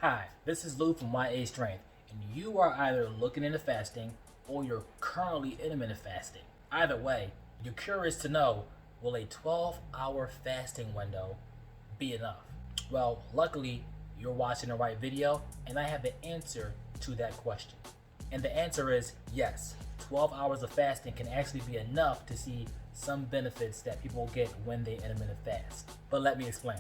Hi, this is Lou from YAstrength, and you are either looking into fasting or you're currently intermittent fasting. Either way, you're curious to know, will a 12-hour fasting window be enough? Well, luckily, you're watching the right video, and I have the answer to that question. And the answer is yes. 12 hours of fasting can actually be enough to see some benefits that people get when they intermittent fast. But let me explain.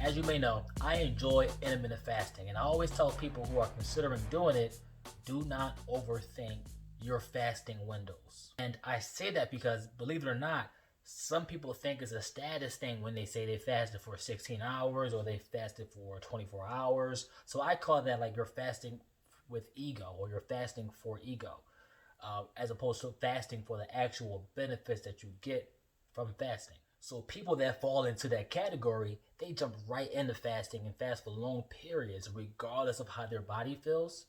As you may know, I enjoy intermittent fasting, and I always tell people who are considering doing it, do not overthink your fasting windows. And I say that because, believe it or not, some people think it's a status thing when they say they fasted for 16 hours or they fasted for 24 hours. So I call that like you're fasting with ego, or you're fasting for ego, as opposed to fasting for the actual benefits that you get from fasting. So people that fall into that category, they jump right into fasting and fast for long periods, regardless of how their body feels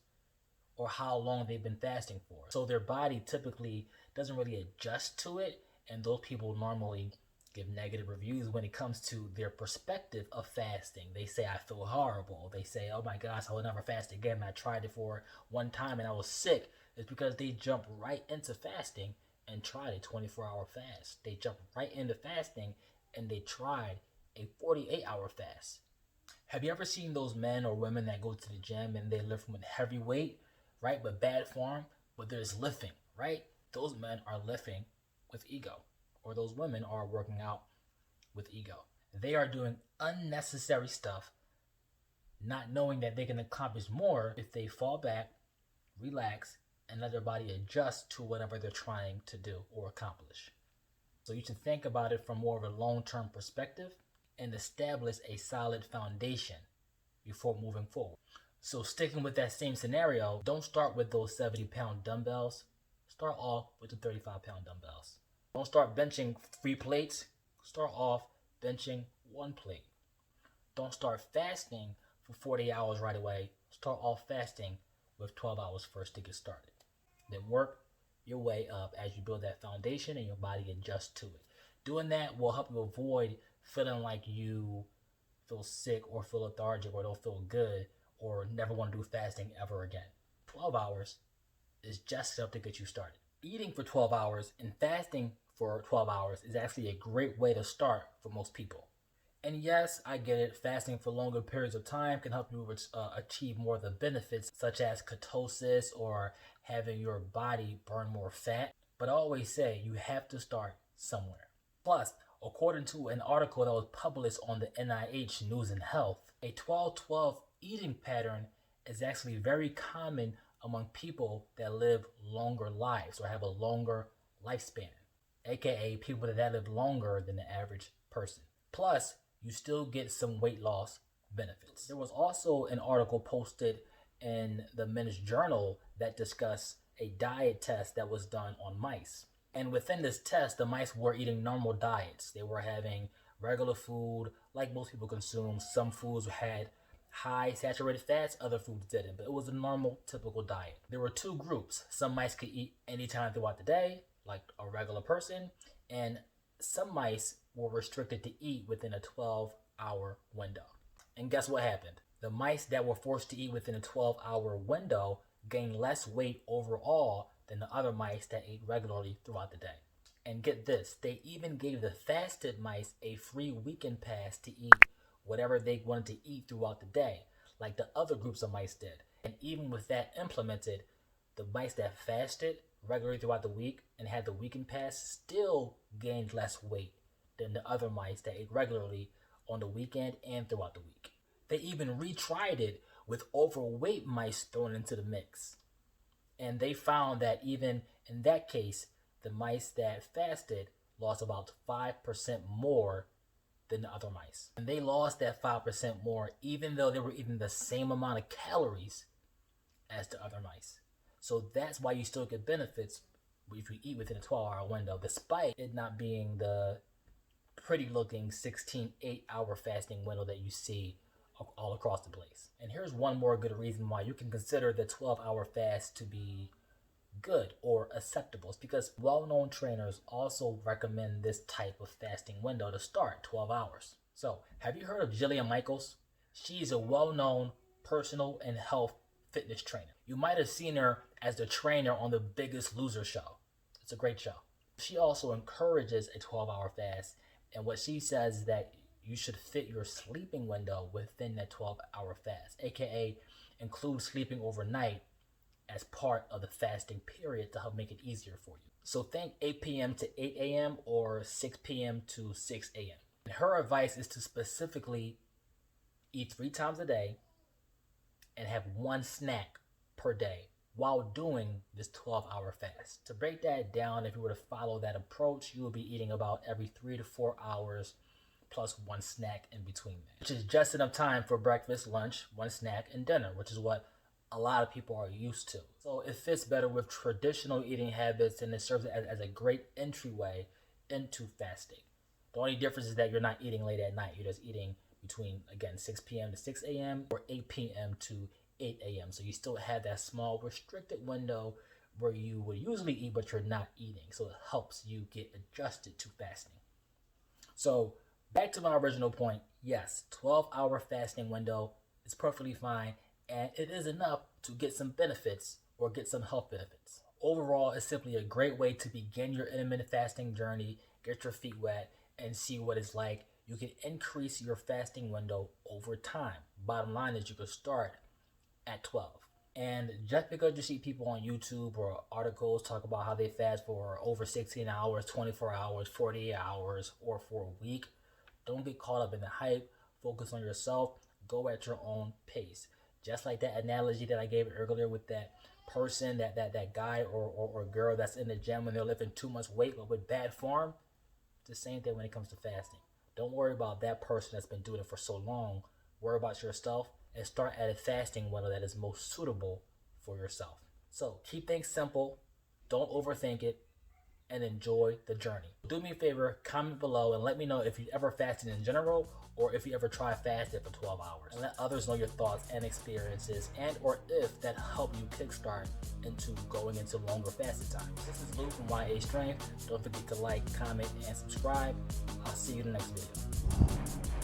or how long they've been fasting for. So their body typically doesn't really adjust to it, and those people normally give negative reviews when it comes to their perspective of fasting. They say, I feel horrible. They say, oh my gosh, I will never fast again. I tried it for one time and I was sick. It's because they jump right into fasting and tried a 24-hour fast. They jumped right into fasting and they tried a 48-hour fast. Have you ever seen those men or women that go to the gym and they lift with heavy weight, right, but bad form, but they're just lifting, right? Those men are lifting with ego, or those women are working out with ego. They are doing unnecessary stuff, not knowing that they can accomplish more if they fall back, relax, and let their body adjust to whatever they're trying to do or accomplish. So you should think about it from more of a long-term perspective and establish a solid foundation before moving forward. So sticking with that same scenario, don't start with those 70-pound dumbbells. Start off with the 35-pound dumbbells. Don't start benching 3 plates. Start off benching 1 plate. Don't start fasting for 40 hours right away. Start off fasting with 12 hours first to get started. Then work your way up as you build that foundation and your body adjusts to it. Doing that will help you avoid feeling like you feel sick or feel lethargic or don't feel good or never want to do fasting ever again. 12 hours is just enough to get you started. Eating for 12 hours and fasting for 12 hours is actually a great way to start for most people. And yes, I get it, fasting for longer periods of time can help you achieve more of the benefits, such as ketosis or having your body burn more fat. But I always say you have to start somewhere. Plus, according to an article that was published on the NIH News and Health, a 12-12 eating pattern is actually very common among people that live longer lives or have a longer lifespan, aka people that live longer than the average person. Plus, you still get some weight loss benefits. There was also an article posted in the Men's Journal that discussed a diet test that was done on mice. And within this test, the mice were eating normal diets. They were having regular food like most people consume. Some foods had high saturated fats, other foods didn't, but it was a normal, typical diet. There were 2 groups. Some mice could eat anytime throughout the day, like a regular person, and some mice were restricted to eat within a 12-hour window. And guess what happened? The mice that were forced to eat within a 12-hour window gained less weight overall than the other mice that ate regularly throughout the day. And get this, they even gave the fasted mice a free weekend pass to eat whatever they wanted to eat throughout the day, like the other groups of mice did. And even with that implemented, the mice that fasted regularly throughout the week and had the weekend pass still gained less weight than the other mice that ate regularly on the weekend and throughout the week. They even retried it with overweight mice thrown into the mix. And they found that even in that case, the mice that fasted lost about 5% more than the other mice. And they lost that 5% more even though they were eating the same amount of calories as the other mice. So that's why you still get benefits if you eat within a 12-hour window, despite it not being the pretty looking 16 8-hour fasting window that you see all across the place. And here's one more good reason why you can consider the 12-hour fast to be good or acceptable. It's because well-known trainers also recommend this type of fasting window to start 12 hours. So, have you heard of Jillian Michaels? She's a well-known personal and health fitness trainer. You might have seen her as the trainer on the Biggest Loser show. It's a great show. She also encourages a 12-hour fast, and what she says is that you should fit your sleeping window within that 12-hour fast, aka include sleeping overnight as part of the fasting period to help make it easier for you. So think 8 p.m. to 8 a.m. or 6 p.m. to 6 a.m. And her advice is to specifically eat 3 times a day and have 1 snack per day while doing this 12-hour fast. To break that down, if you were to follow that approach, you will be eating about every 3 to 4 hours plus 1 snack in between that, which is just enough time for breakfast, lunch, 1 snack, and dinner, which is what a lot of people are used to. So it fits better with traditional eating habits, and it serves as a great entryway into fasting. The only difference is that you're not eating late at night. You're just eating between, again, 6 p.m. to 6 a.m. or 8 p.m. to 8 a.m. So you still have that small restricted window where you would usually eat, but you're not eating. So it helps you get adjusted to fasting. So back to my original point, yes, 12-hour fasting window is perfectly fine, and it is enough to get some benefits or get some health benefits. Overall, it's simply a great way to begin your intermittent fasting journey, get your feet wet, and see what it's like. You can increase your fasting window over time. Bottom line is you can start at 12. And just because you see people on YouTube or articles talk about how they fast for over 16 hours, 24 hours, 48 hours, or for a week, don't get caught up in the hype. Focus on yourself. Go at your own pace. Just like that analogy that I gave earlier with that person, that guy or girl that's in the gym when they're lifting too much weight but with bad form, it's the same thing when it comes to fasting. Don't worry about that person that's been doing it for so long. Worry about yourself and start at a fasting window that is most suitable for yourself. So keep things simple. Don't overthink it, and enjoy the journey. Do me a favor, comment below and let me know if you ever fasted in general or if you ever try fasting for 12 hours. And let others know your thoughts and experiences, and or if that helped you kickstart into going into longer fasting times. This is Lou from YAstrength. Don't forget to like, comment, and subscribe. I'll see you in the next video.